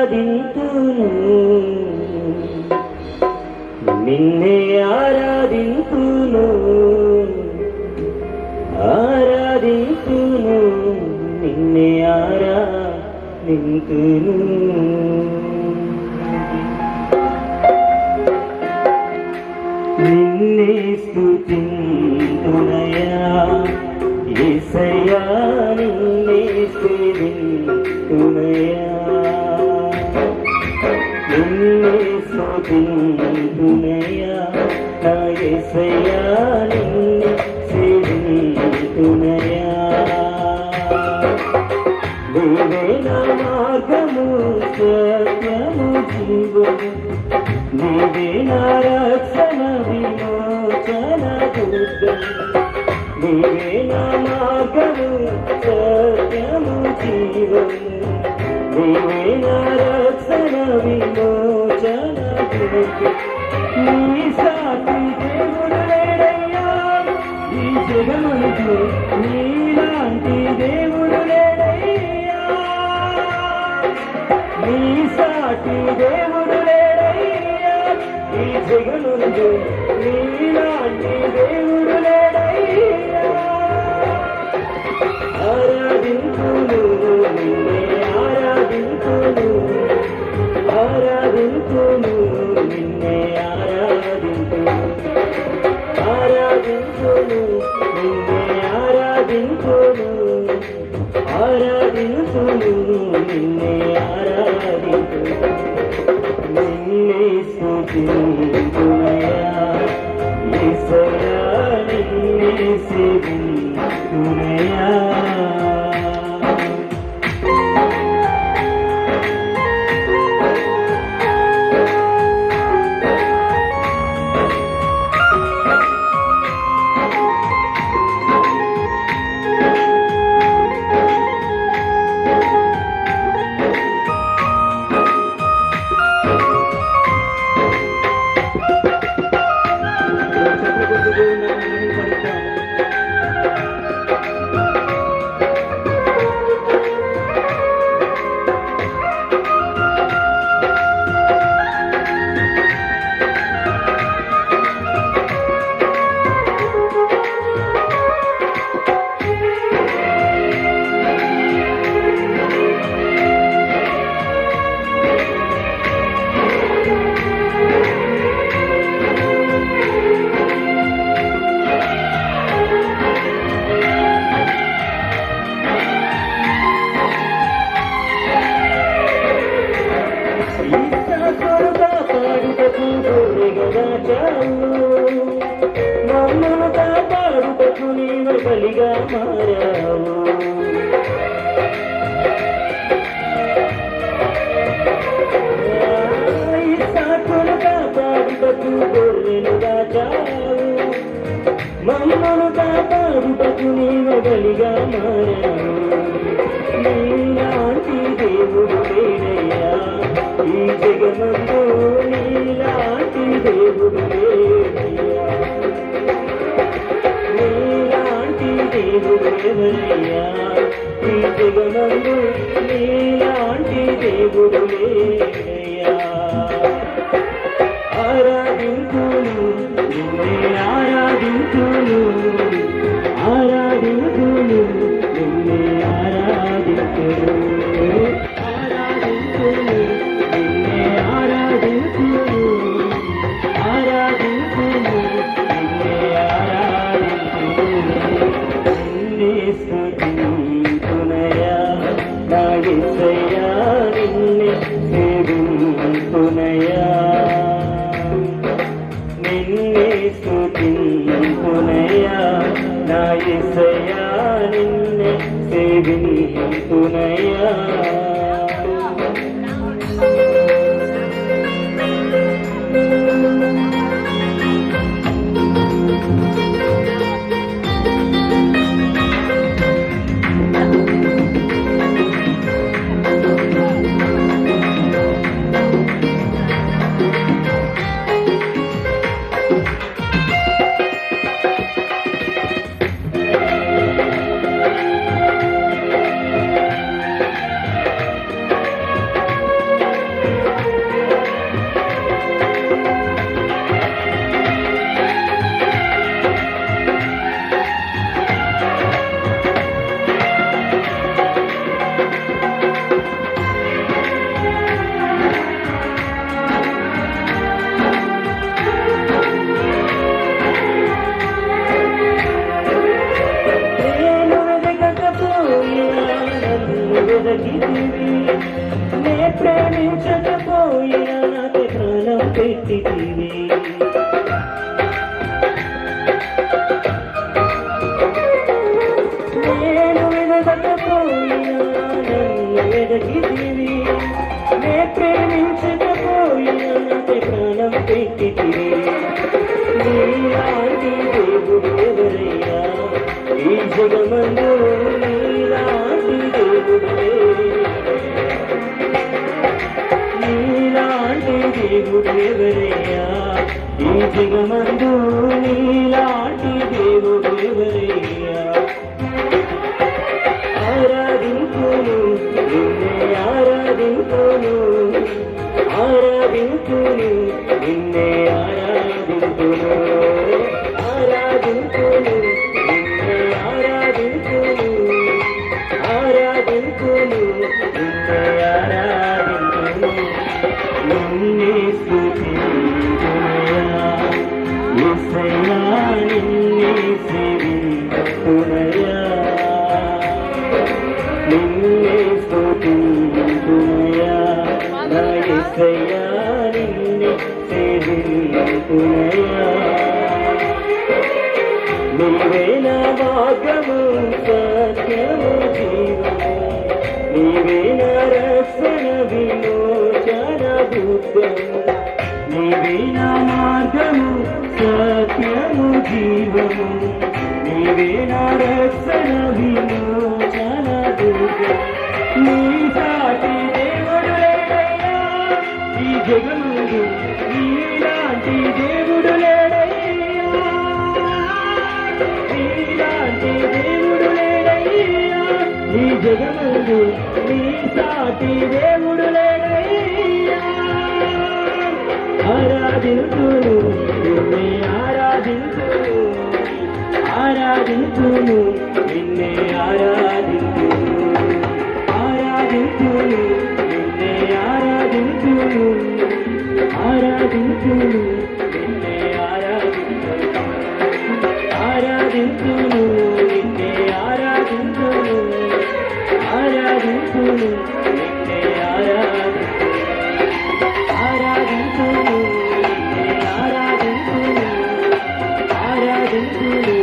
ఆరాధింతును నిన్నే ఆరాధింతును ఆరాధింతును నిన్నే ఆరాధింతును నిన్నే స్తుతింతునయా యేసయ్యా నిన్నే స్తుతింతునయా నిన్నే స్తుతింతునయా నా యేసయ్యా నిన్నే స్తుతింతునయా నీవే నా మార్గము సత్యము జీవము నీవే నా రక్షణ విమోచన దుర్గం నీవే నా మార్గము సత్యము జీవము నీవే నా రక్షణ విమోచన దుర్గం నీ సాటి దేవుడు లేడయ్యా ఈ జగమందు నీలాంటి దేవుడు లేడయ్యా నీ సాటి దేవుడు లేడయ్యా ఈ జగమందు నీలాంటి దేవుడు లేడయ్యా ఆరాధింతును నిన్నే ఆరాధింతును ఆరాధింతును నిన్నే ఆరాధింతును ఆరాధింతును నిన్నే ఆరాధింతును ఆరాధింతును నిన్నే ఆరాధింతును నిన్నే స్తుతింతునయా యేసయ్యా నిన్నే స్తుతింతునయా మమ్మను కాపాడుటకు నీవు బలిగా మారావు ఇస్సాకును కాపాడుటకు గొర్రెనుగా చావు మమ్మను కాపాడుటకు నీవు బలిగా మారావు నీలాంటి దేవుడు లేడయ్యా ఈ జగమందు నీలాంటి దేవుడు లేడయ్యా నీలాంటి దేవుడు ఎవరయ్యా ఈ జగమందు నీలాంటి దేవుడు లేడయ్యా ఆరాధింతును నిన్నే ఆరాధింతును ఆరాధింతును నిన్నే ఆరాధింతును ఆరాధింతును నిన్నే ఆరాధింతును ఆరాధింతును నిన్నే ఆరాధింతును నిన్నే స్తుతింతునయా నా యేసయ్యా నిన్నే స్తుతింతునయా నిన్నే స్తుతింతునయా నా యేసయ్యా నిన్నే స్తుతింతునయా నే ప్రేమించకపోయినా నాకు ప్రాణం పెట్టితివి. నేను వినకపోయినా నన్ను వెదకితివి. నే ప్రేమించకపోయినా నాకు ప్రాణం పెట్టితివి. నీలాంటి దేవుడు ఎవరయ్యా ఈ జగమందు, నీలాంటి దేవుడు, నీలాంటి దేవుడు ఎవరయ్యా ఈ జగమందు, నీలాంటి దేవుడు ఎవరయ్యా. ఆరాధించును నిన్నే ఆరాధించును, ఆరాధించును నిన్నే ఆరాధించును, ఆరాధించును నిన్నే ఆరాధించును, ఆరాధించును నిన్నే ఆరాధించును. నిన్నే స్తుతించునయా యేసయ్యా, నిన్నే సేవించునయా, నిన్నే స్తుతించునయా నా యేసయ్యా, నిన్నే సేవించునయా. నీవే నా మార్గము సత్యము జీవము, నీవే నా రక్షణ విమోచన దుర్గము, నీవే నా మార్గము సత్యము జీవము, నీవే నా రక్షణ విమోచన దుర్గము. నీ సాటి దేవుడు లేడయ్యా ఈ జగముందు, నీలాంటి దేవుడు లేడయ్యా, నీలాంటి దేవుడు లేడయ్యా ఈ జగముందు, నీ సాటి దేవుడు లేడయ్యా. ఆరాధించును నిన్నే ఆరాధించును, ఆరాధించును నిన్నే ఆరాధించును, ఆరాధించును నిన్నే ఆరాధించును, ఆరాధించును నిన్నే ఆరాధించును, ఆరాధించును నిన్నే ఆరాధించును, ఆరాధించును నిన్నే ఆరాధించును, ఆరాధించును నిన్నే ఆరాధించును, ఆరాధించును